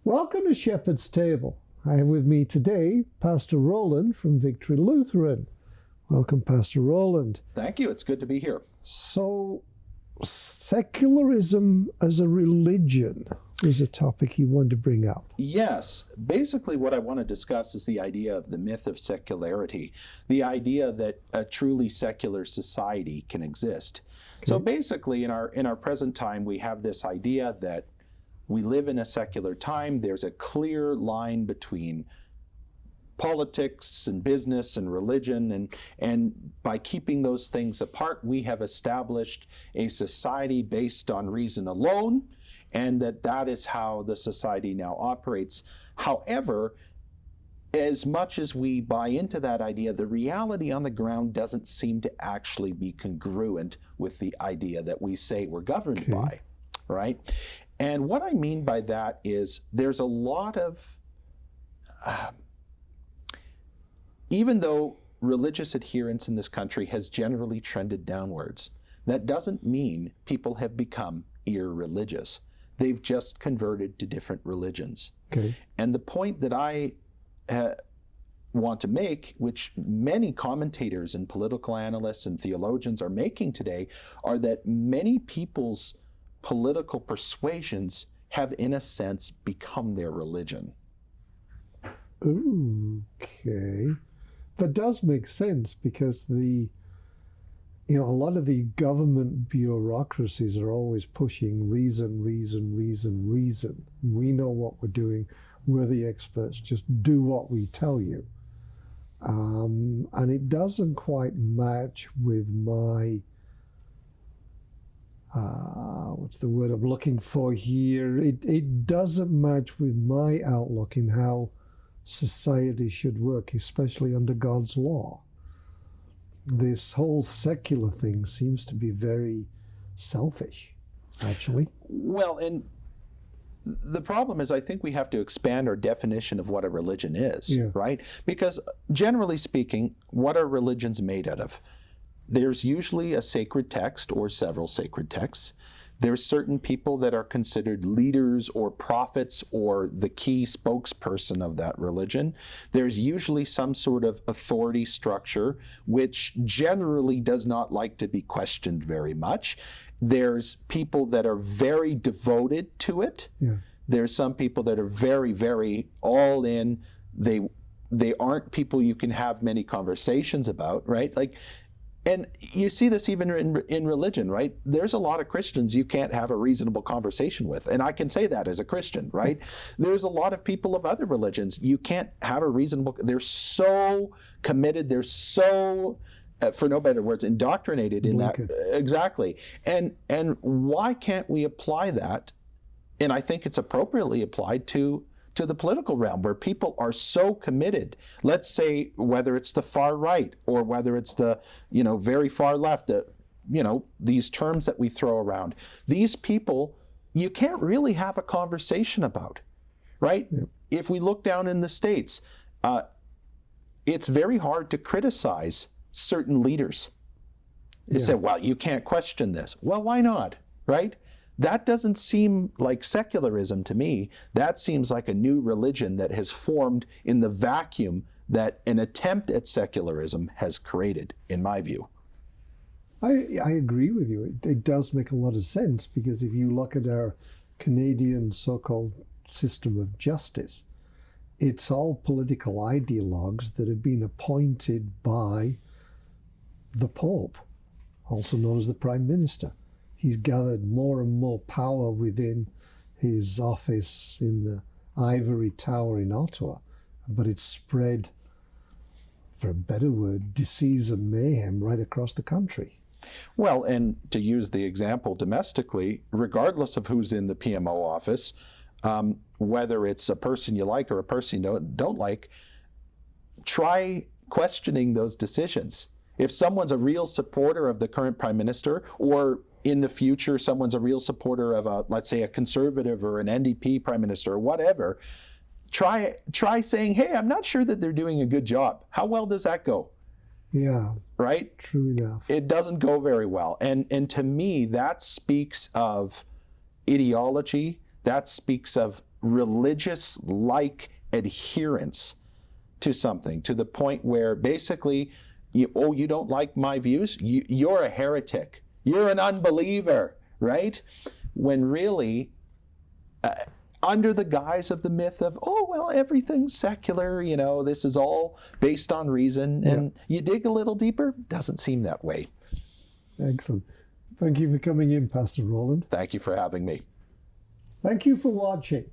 Welcome to Shepherd's Table. I have with me today Pastor Roland from Victory Lutheran. Welcome, Pastor Roland. Thank you. It's good to be here. So, secularism as a religion is a topic you wanted to bring up. Yes. Basically, what I want to discuss is the idea of the myth of secularity, the idea that a truly secular society can exist. Okay. So basically, in our present time, we have this idea that we live in a secular time. There's a clear line between politics and business and religion, and by keeping those things apart, we have established a society based on reason alone, and that is how the society now operates. However, as much as we buy into that idea, the reality on the ground doesn't seem to actually be congruent with the idea that we say we're governed by, right? And what I mean by that is there's a lot of, even though religious adherence in this country has generally trended downwards, that doesn't mean people have become irreligious. They've just converted to different religions. Okay. And the point that I want to make, which many commentators and political analysts and theologians are making today, are that many people's political persuasions have, in a sense, become their religion. Okay. That does make sense because a lot of the government bureaucracies are always pushing reason. We know what we're doing. We're the experts. Just do what we tell you. And it doesn't quite match with my what's the word I'm looking for here? It doesn't match with my outlook in how society should work, especially under God's law. This whole secular thing seems to be very selfish, actually. Well, and the problem is I think we have to expand our definition of what a religion is, right? Because generally speaking, what are religions made out of? There's usually a sacred text or several sacred texts. There's certain people that are considered leaders or prophets or the key spokesperson of that religion. There's usually some sort of authority structure, which generally does not like to be questioned very much. There's people that are very devoted to it. Yeah. There's some people that are very, very all in. They aren't people you can have many conversations about, right? And you see this even in religion, right? There's a lot of Christians you can't have a reasonable conversation with. And I can say that as a Christian, right? There's a lot of people of other religions you can't have a reasonable, they're so committed, they're so, for no better words, indoctrinated in that. Exactly. And why can't we apply that? And I think it's appropriately applied to the political realm, where people are so committed. Let's say whether it's the far right or whether it's the very far left, these terms that we throw around. These people you can't really have a conversation about, right? Yeah. If we look down in the States, it's very hard to criticize certain leaders. They say, well, you can't question this. Well, why not, right? That doesn't seem like secularism to me. That seems like a new religion that has formed in the vacuum that an attempt at secularism has created, in my view. I agree with you. It does make a lot of sense, because if you look at our Canadian so-called system of justice, it's all political ideologues that have been appointed by the Pope, also known as the Prime Minister. He's gathered more and more power within his office in the Ivory Tower in Ottawa, but it's spread, for a better word, disease and mayhem right across the country. Well, and to use the example domestically, regardless of who's in the PMO office, whether it's a person you like or a person you don't like, try questioning those decisions. If someone's a real supporter of the current Prime Minister, or in the future someone's a real supporter of let's say a Conservative or an NDP Prime Minister or whatever, try saying, hey, I'm not sure that they're doing a good job. How well does that go? Yeah. Right? True enough. It doesn't go very well. And to me, that speaks of ideology. That speaks of religious-like adherence to something, to the point where basically, you don't like my views? You're a heretic. You're an unbeliever, right? When really, under the guise of the myth of, oh, well, everything's secular, this is all based on reason, and you dig a little deeper, doesn't seem that way. Excellent. Thank you for coming in, Pastor Roland. Thank you for having me. Thank you for watching.